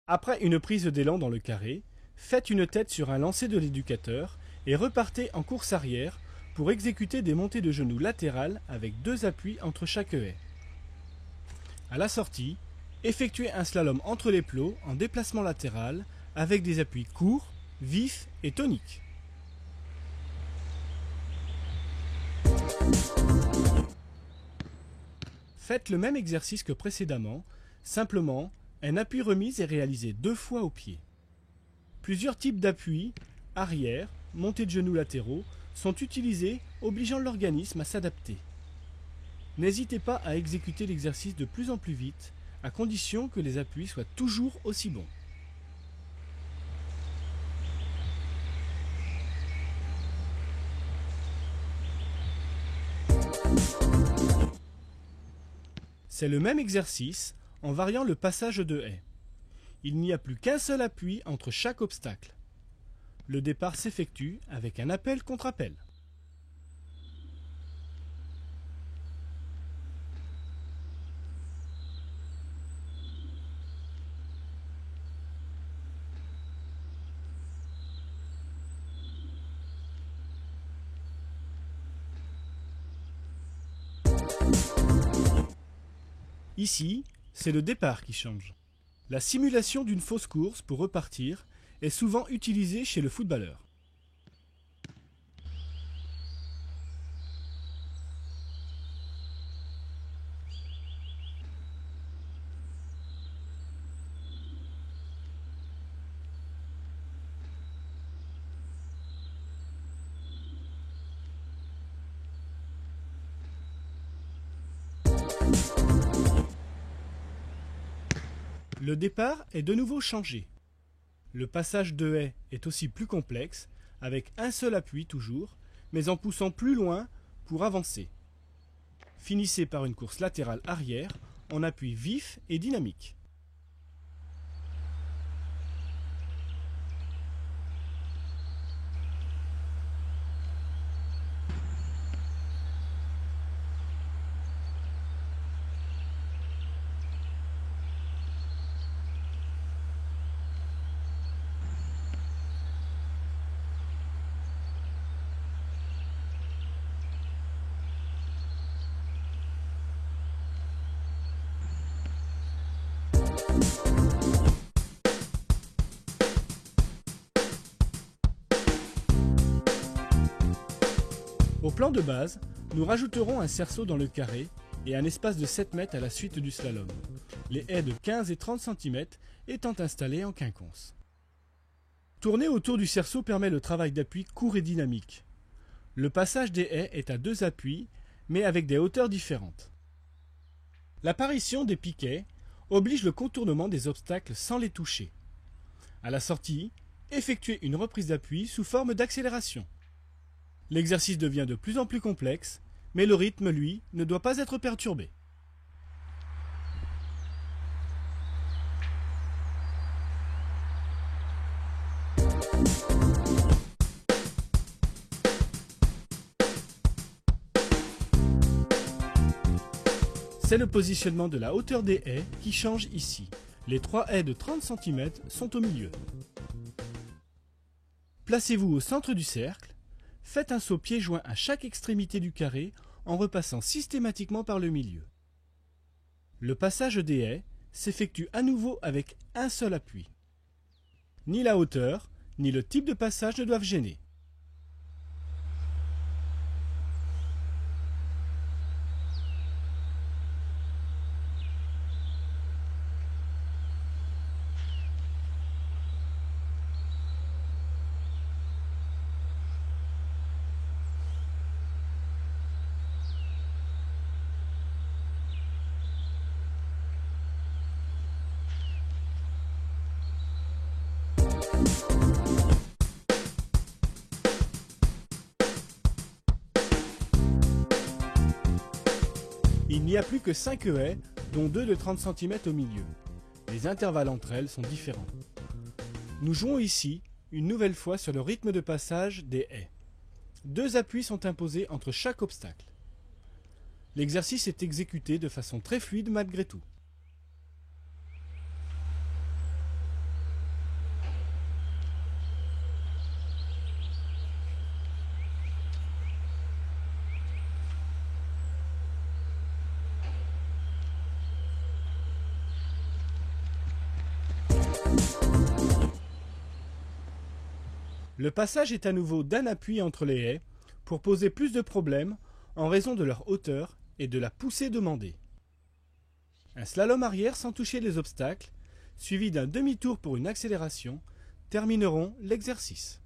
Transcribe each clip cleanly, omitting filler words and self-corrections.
Après une prise d'élan dans le carré, faites une tête sur un lancer de l'éducateur et repartez en course arrière pour exécuter des montées de genoux latérales avec 2 appuis entre chaque haie. À la sortie, effectuez un slalom entre les plots en déplacement latéral avec des appuis courts, vifs et toniques. Faites le même exercice que précédemment, simplement un appui remise est réalisé 2 fois au pied. Plusieurs types d'appuis, arrière, montée de genoux latéraux, sont utilisés, obligeant l'organisme à s'adapter. N'hésitez pas à exécuter l'exercice de plus en plus vite, à condition que les appuis soient toujours aussi bons. C'est le même exercice en variant le passage de haie. Il n'y a plus qu'un seul appui entre chaque obstacle. Le départ s'effectue avec un appel contre appel. Ici, c'est le départ qui change. La simulation d'une fausse course pour repartir est souvent utilisée chez le footballeur. Le départ est de nouveau changé. Le passage de haie est aussi plus complexe, avec un seul appui toujours, mais en poussant plus loin pour avancer. Finissez par une course latérale arrière en appui vif et dynamique. Au plan de base, nous rajouterons un cerceau dans le carré et un espace de 7 mètres à la suite du slalom, les haies de 15 et 30 cm étant installées en quinconce. Tourner autour du cerceau permet le travail d'appui court et dynamique. Le passage des haies est à 2 appuis, mais avec des hauteurs différentes. L'apparition des piquets oblige le contournement des obstacles sans les toucher. À la sortie, effectuez une reprise d'appui sous forme d'accélération. L'exercice devient de plus en plus complexe, mais le rythme, lui, ne doit pas être perturbé. C'est le positionnement de la hauteur des haies qui change ici. Les 3 haies de 30 cm sont au milieu. Placez-vous au centre du cercle. Faites un saut pieds joints à chaque extrémité du carré en repassant systématiquement par le milieu. Le passage des haies s'effectue à nouveau avec un seul appui. Ni la hauteur, ni le type de passage ne doivent gêner. Il n'y a plus que 5 haies, dont 2 de 30 cm au milieu. Les intervalles entre elles sont différents. Nous jouons ici, une nouvelle fois, sur le rythme de passage des haies. 2 appuis sont imposés entre chaque obstacle. L'exercice est exécuté de façon très fluide malgré tout. Le passage est à nouveau d'un appui entre les haies pour poser plus de problèmes en raison de leur hauteur et de la poussée demandée. Un slalom arrière sans toucher les obstacles, suivi d'un demi-tour pour une accélération, termineront l'exercice.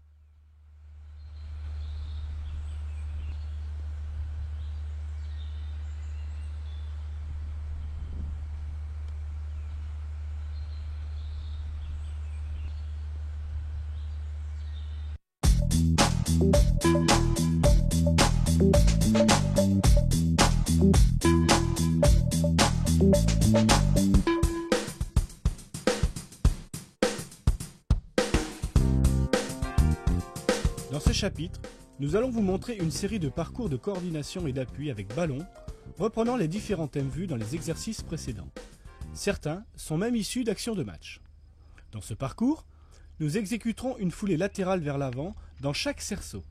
Dans ce chapitre, nous allons vous montrer une série de parcours de coordination et d'appui avec ballon, reprenant les différents thèmes vus dans les exercices précédents. Certains sont même issus d'actions de match. Dans ce parcours, nous exécuterons une foulée latérale vers l'avant dans chaque cerceau.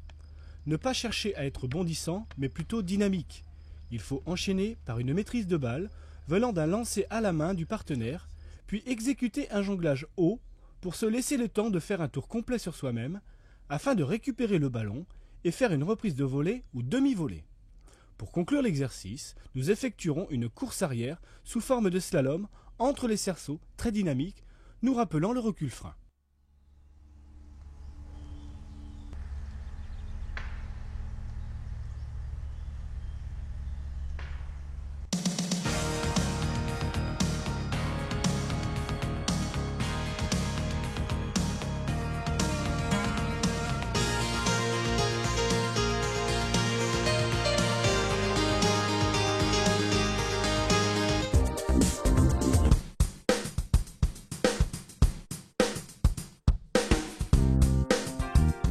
Ne pas chercher à être bondissant, mais plutôt dynamique. Il faut enchaîner par une maîtrise de balle venant d'un lancer à la main du partenaire, puis exécuter un jonglage haut pour se laisser le temps de faire un tour complet sur soi-même, afin de récupérer le ballon et faire une reprise de volée ou demi-volée. Pour conclure l'exercice, nous effectuerons une course arrière sous forme de slalom entre les cerceaux, très dynamique, nous rappelant le recul-frein.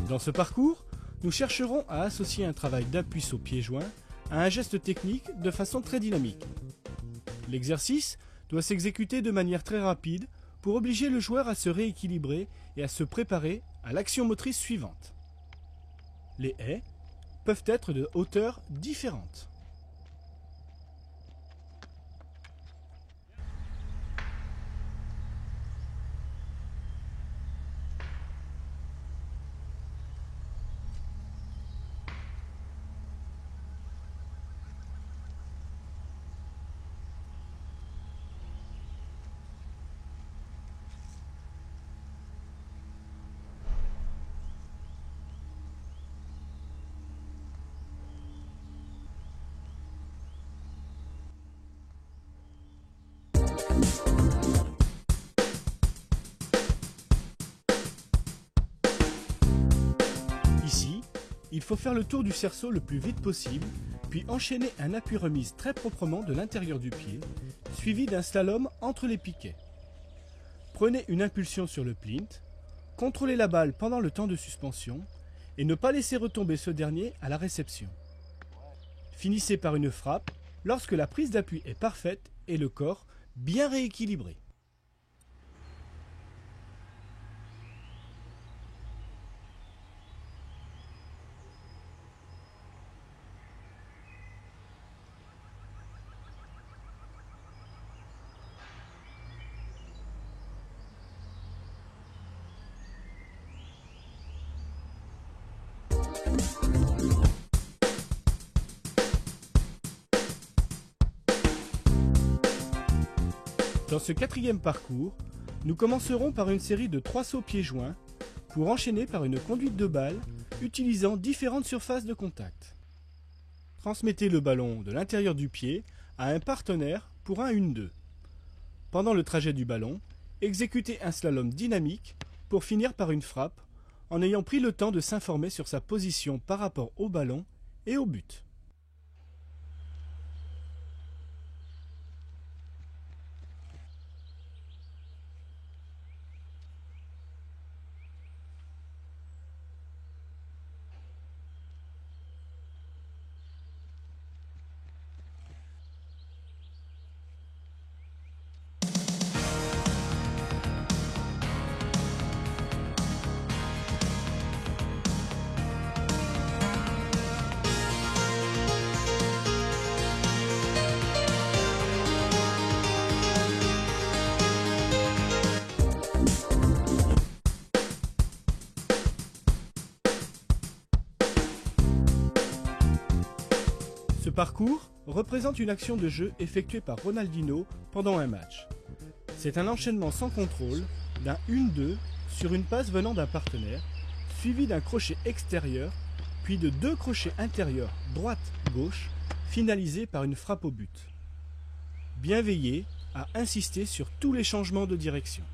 Dans ce parcours, nous chercherons à associer un travail d'appui au pied joint à un geste technique de façon très dynamique. L'exercice doit s'exécuter de manière très rapide pour obliger le joueur à se rééquilibrer et à se préparer à l'action motrice suivante. Les haies peuvent être de hauteurs différentes. Ici, il faut faire le tour du cerceau le plus vite possible, puis enchaîner un appui remise très proprement de l'intérieur du pied, suivi d'un slalom entre les piquets. Prenez une impulsion sur le plinth, contrôlez la balle pendant le temps de suspension et ne pas laisser retomber ce dernier à la réception. Finissez par une frappe lorsque la prise d'appui est parfaite et le corps bien rééquilibré. Dans ce quatrième parcours, nous commencerons par une série de 3 sauts pieds joints pour enchaîner par une conduite de balle utilisant différentes surfaces de contact. Transmettez le ballon de l'intérieur du pied à un partenaire pour un 1-2. Pendant le trajet du ballon, exécutez un slalom dynamique pour finir par une frappe en ayant pris le temps de s'informer sur sa position par rapport au ballon et au but. parcours représente une action de jeu effectuée par Ronaldinho pendant un match. C'est un enchaînement sans contrôle d'un 1-2 sur une passe venant d'un partenaire, suivi d'un crochet extérieur, puis de 2 crochets intérieurs droite-gauche, finalisés par une frappe au but. Bien veiller à insister sur tous les changements de direction.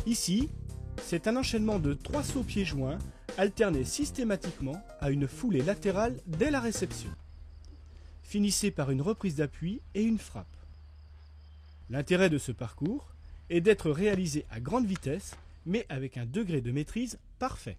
Ici, c'est un enchaînement de 3 sauts pieds joints alternés systématiquement à une foulée latérale dès la réception. Finissez par une reprise d'appui et une frappe. L'intérêt de ce parcours est d'être réalisé à grande vitesse, mais avec un degré de maîtrise parfait.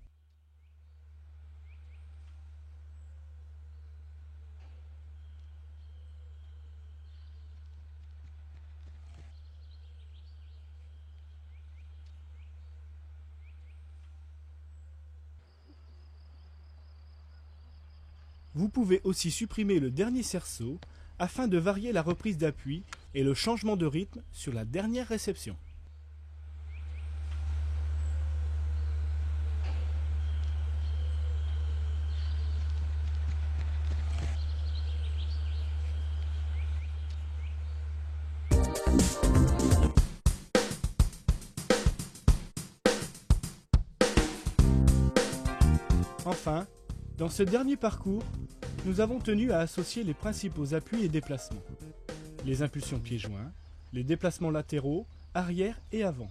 Vous pouvez aussi supprimer le dernier cerceau afin de varier la reprise d'appui et le changement de rythme sur la dernière réception. Enfin, dans ce dernier parcours, nous avons tenu à associer les principaux appuis et déplacements. Les impulsions pieds joints, les déplacements latéraux, arrière et avant.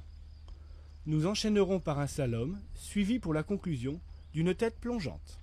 Nous enchaînerons par un slalom, suivi pour la conclusion d'une tête plongeante.